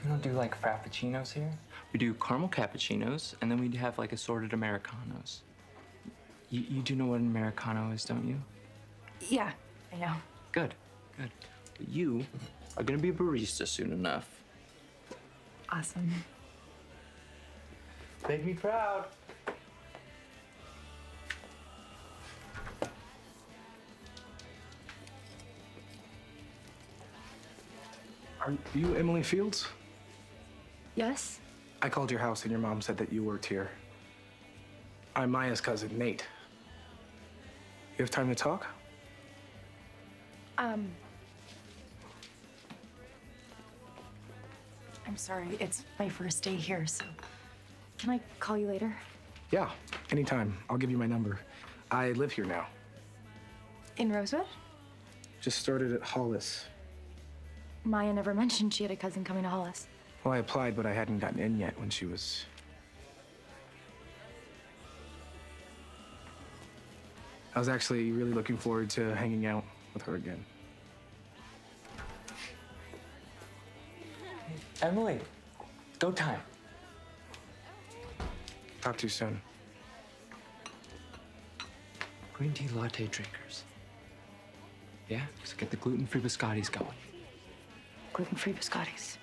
We don't do like frappuccinos here. We do caramel cappuccinos, and then we have like assorted Americanos. You do know what an Americano is, don't you? Yeah, I know. Good, good. You are gonna be a barista soon enough. Awesome. Make me proud. Are you Emily Fields? Yes? I called your house and your mom said that you worked here. I'm Maya's cousin, Nate. You have time to talk? I'm sorry, it's my first day here, so can I call you later? Yeah, anytime. I'll give you my number. I live here now. In Rosewood? Just started at Hollis. Maya never mentioned she had a cousin coming to Hollis. Well, I applied, but I hadn't gotten in yet when she was... I was actually really looking forward to hanging out with her again. Emily, go time. Talk to you soon. Green tea latte drinkers. Yeah, so get the gluten-free biscottis going. Gluten-free biscottis.